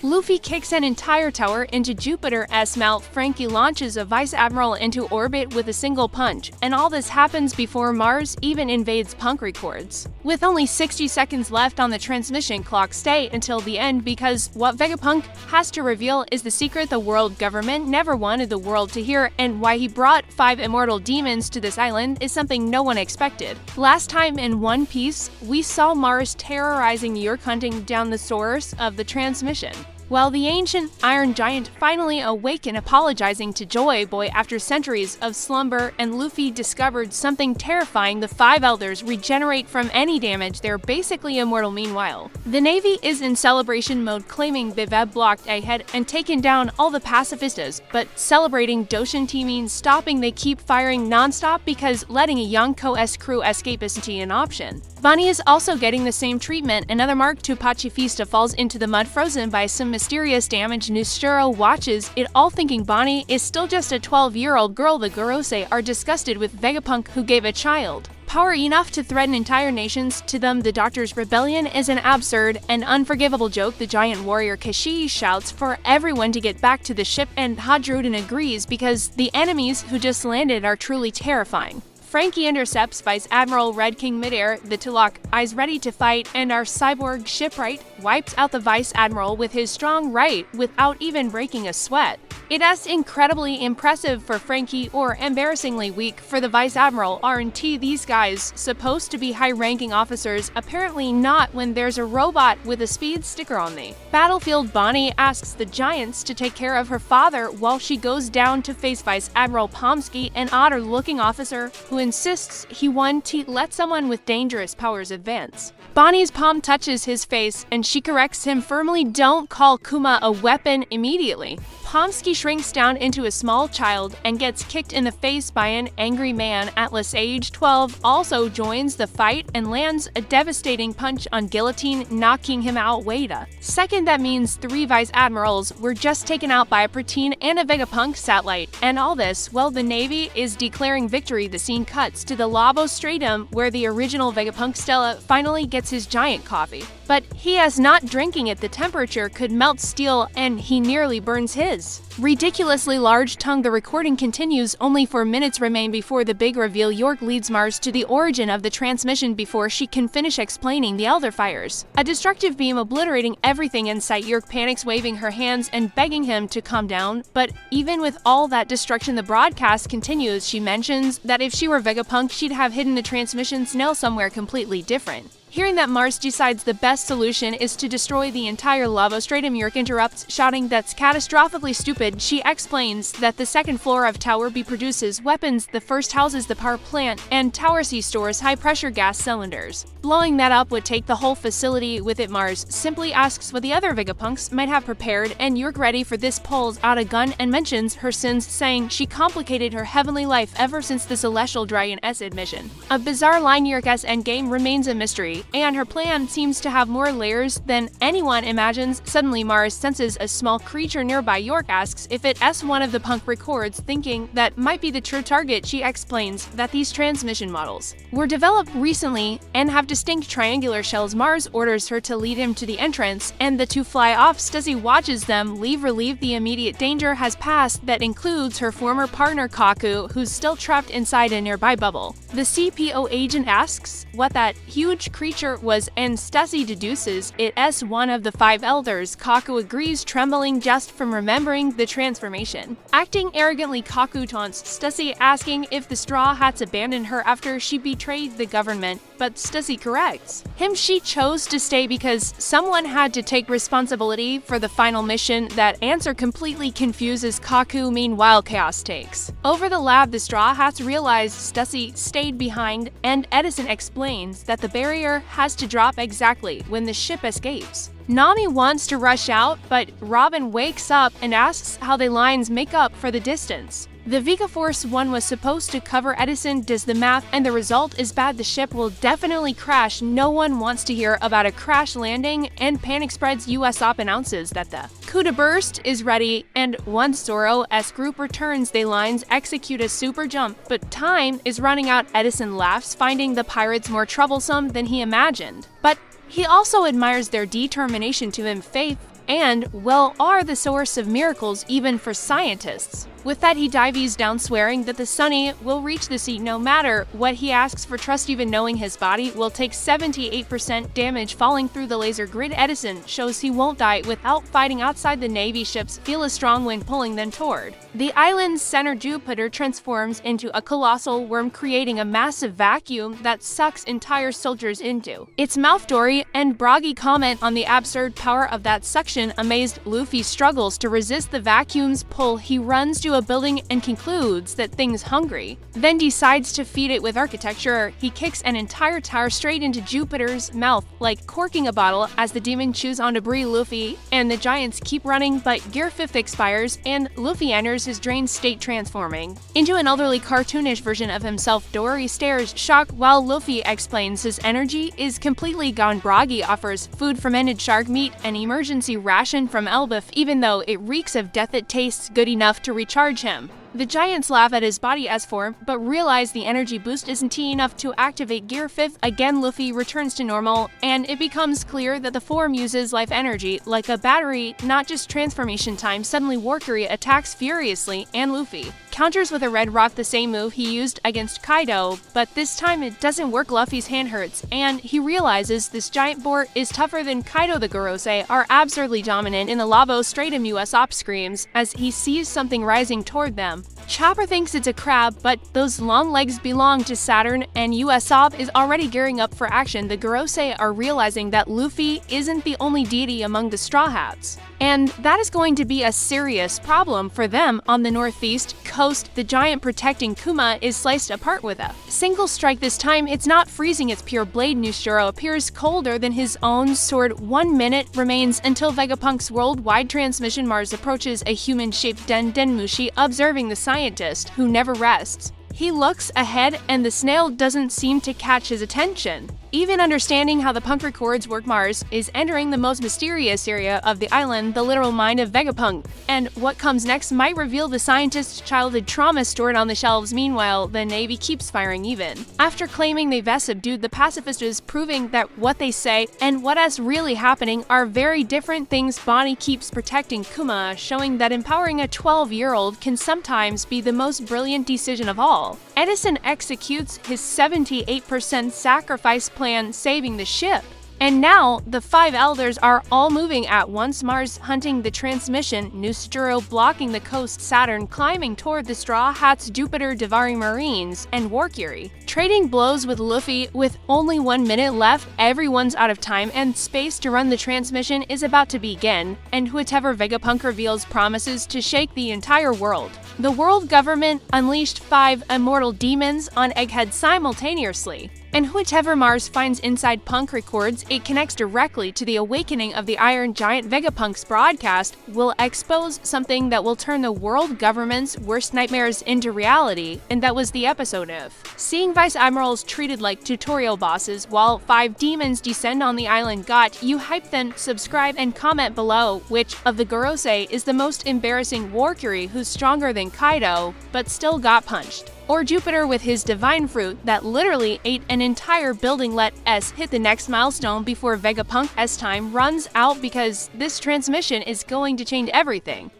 Luffy kicks an entire tower into Jupiter's mouth. Frankie launches a vice admiral into orbit with a single punch, and all this happens before Mars even invades Punk Records. With only 60 seconds left on the transmission clock, stay until the end because what Vegapunk has to reveal is the secret the world government never wanted the world to hear, and why he brought 5 immortal demons to this island is something no one expected. Last time in One Piece, we saw Mars terrorizing York, hunting down the source of the transmission. Well, the ancient Iron Giant finally awakened, apologizing to Joy Boy after centuries of slumber, and Luffy discovered something terrifying: the 5 elders regenerate from any damage. They're basically immortal. Meanwhile, the Navy is in celebration mode, claiming they've blocked Egghead and taken down all the pacifistas, but celebrating Doshinti means stopping. They keep firing non-stop because letting a Yonko-esque crew escape isn't an option. Bonnie is also getting the same treatment. Another Mark II pacifista falls into the mud, frozen by some mysterious damage. Nusturo watches it all, thinking Bonnie is still just a 12-year-old girl. The Gorosei are disgusted with Vegapunk, who gave a child power enough to threaten entire nations. To them, the Doctor's rebellion is an absurd and unforgivable joke. The giant warrior Kashi shouts for everyone to get back to the ship, and Hadruden agrees because the enemies who just landed are truly terrifying. Frankie intercepts Vice Admiral Red King midair. The Tulak eyes ready to fight, and our cyborg shipwright wipes out the Vice Admiral with his strong right without even breaking a sweat. It's incredibly impressive for Frankie, or embarrassingly weak for the Vice Admiral. Aren't these guys supposed to be high-ranking officers? Apparently not when there's a robot with a speed sticker on the battlefield. Bonnie asks the Giants to take care of her father while she goes down to face Vice Admiral Pomsky, an otter-looking officer who insists he wants to let someone with dangerous powers advance. Bonnie's palm touches his face, and she corrects him firmly: don't call Kuma a weapon immediately. Pomsky shrinks down into a small child and gets kicked in the face by an angry man. Atlas, age 12, also joins the fight and lands a devastating punch on Guillotine, knocking him out. Wait a second, that means 3 Vice Admirals were just taken out by a Protein and a Vegapunk satellite. And all this, well, the Navy is declaring victory. The scene cuts to the Lavo Stratum, where the original Vegapunk Stella finally gets his giant coffee. But he is not drinking it. The temperature could melt steel, and he nearly burns his ridiculously large tongue. The recording continues. Only 4 minutes remain before the big reveal. York leads Mars to the origin of the transmission before she can finish explaining. The Elder fires a destructive beam, obliterating everything in sight. York panics, waving her hands and begging him to calm down. But even with all that destruction, the broadcast continues. She mentions that if she were Vegapunk, she'd have hidden the transmission snail somewhere completely different. Hearing that, Mars decides the best solution is to destroy the entire Lavo Stratum. York interrupts, shouting that's catastrophically stupid. She explains that the second floor of Tower B produces weapons, the first houses the power plant, and Tower C stores high-pressure gas cylinders. Blowing that up would take the whole facility with it. Mars simply asks what the other Vegapunks might have prepared, and York, ready for this, pulls out a gun and mentions her sins, saying she complicated her heavenly life ever since the Celestial Dragon's admission. A bizarre line. York's endgame remains a mystery, and her plan seems to have more layers than anyone imagines. Suddenly, Mars senses a small creature nearby. York asks if it's one of the Punk Records, thinking that might be the true target. She explains that these transmission models were developed recently and have distinct triangular shells. Mars orders her to lead him to the entrance, and the two fly off. Stussy watches them leave, relieved the immediate danger has passed. That includes her former partner Kaku, who's still trapped inside a nearby bubble. The CPO agent asks what that huge creature was, and Stussy deduces it's one of the 5 elders. Kaku agrees, trembling just from remembering the transformation. Acting arrogantly, Kaku taunts Stussy, asking if the Straw Hats abandoned her after she betrayed the government, but Stussy corrects him she chose to stay because someone had to take responsibility for the final mission. That answer completely confuses Kaku. Meanwhile, chaos takes over the lab. The Straw Hats realize Stussy stayed behind, and Edison explains that the barrier has to drop exactly when the ship escapes. Nami wants to rush out, but Robin wakes up and asks how the lines make up for the distance. The Vega Force 1 was supposed to cover. Edison does the math, and the result is bad. The ship will definitely crash. No one wants to hear about a crash landing, and panic spreads. Usopp announces that the coup de burst is ready, and once Zoro's group returns, the lines execute a super jump, but time is running out. Edison laughs, finding the pirates more troublesome than he imagined. But he also admires their determination to him, faith, and, well, are the source of miracles even for scientists. With that, he dives down, swearing that the Sunny will reach the sea no matter what he asks for trust, even knowing his body will take 78% damage falling through the laser grid. Edison shows he won't die without fighting outside the Navy ships, feel a strong wind pulling them toward. The island's center, Jupiter, transforms into a colossal worm, creating a massive vacuum that sucks entire soldiers into its mouth. Dory and Broggy comment on the absurd power of that suction. Amazed, Luffy struggles to resist the vacuum's pull. He runs to a building and concludes that thing's hungry, then decides to feed it with architecture. He kicks an entire tower straight into Jupiter's mouth, like corking a bottle, as the demon chews on debris. Luffy and the giants keep running, but Gear 5 expires, and Luffy enters his drained state, transforming into an elderly, cartoonish version of himself. Dory stares, shocked, while Luffy explains his energy is completely gone. Broggy offers food, fermented shark meat, an emergency ration from Elbaf, even though it reeks of death. It tastes good enough to recharge him. The giants laugh at his body as form, but realize the energy boost isn't enough to activate Gear 5. Again, Luffy returns to normal, and it becomes clear that the form uses life energy like a battery, not just transformation time. Suddenly, Warcury attacks furiously, and Luffy counters with a Red Roc, the same move he used against Kaido, but this time it doesn't work. Luffy's hand hurts, and he realizes this giant boar is tougher than Kaido. The Gorosei are absurdly dominant in the lava. Stratum Usopp screams as he sees something rising toward them. Chopper thinks it's a crab, but those long legs belong to Saturn, and Usopp is already gearing up for action. The Gorosei are realizing that Luffy isn't the only deity among the Straw Hats, and that is going to be a serious problem for them. On the northeast coast, the giant protecting Kuma is sliced apart with a single strike. This time, it's not freezing its pure blade. Nushiro appears colder than his own sword. 1 minute remains until Vegapunk's worldwide transmission. Mars approaches a human-shaped Denmushi, observing the scientist, who never rests. He looks ahead, and the snail doesn't seem to catch his attention. Even understanding how the punk records work, Mars is entering the most mysterious area of the island, the literal mind of Vegapunk. And what comes next might reveal the scientist's childhood trauma stored on the shelves. Meanwhile, the Navy keeps firing even after claiming they've subdued the pacifistas, proving that what they say and what is really happening are very different things. Bonnie keeps protecting Kuma, showing that empowering a 12-year-old can sometimes be the most brilliant decision of all. Edison executes his 78% sacrifice plan, saving the ship. And now, the 5 elders are all moving at once. Mars hunting the transmission, Nushiro blocking the coast, Saturn climbing toward the Straw Hats, Jupiter devouring Marines, and Warcury trading blows with Luffy. With only 1 minute left, everyone's out of time, and space to run the transmission is about to begin, and whatever Vegapunk reveals promises to shake the entire world. The world government unleashed 5 immortal demons on Egghead simultaneously. And whichever Mars finds inside Punk records, it connects directly to the awakening of the Iron Giant. Vegapunk's broadcast will expose something that will turn the world government's worst nightmares into reality, and that was the episode of seeing Vice Admirals treated like tutorial bosses while 5 demons descend on the island. Got you hyped? Then subscribe and comment below which of the Gorosei is the most embarrassing. Warcury, who's stronger than Kaido but still got punched, or Jupiter with his divine fruit that literally ate an entire building? Let us hit the next milestone before Vegapunk's time runs out, because this transmission is going to change everything.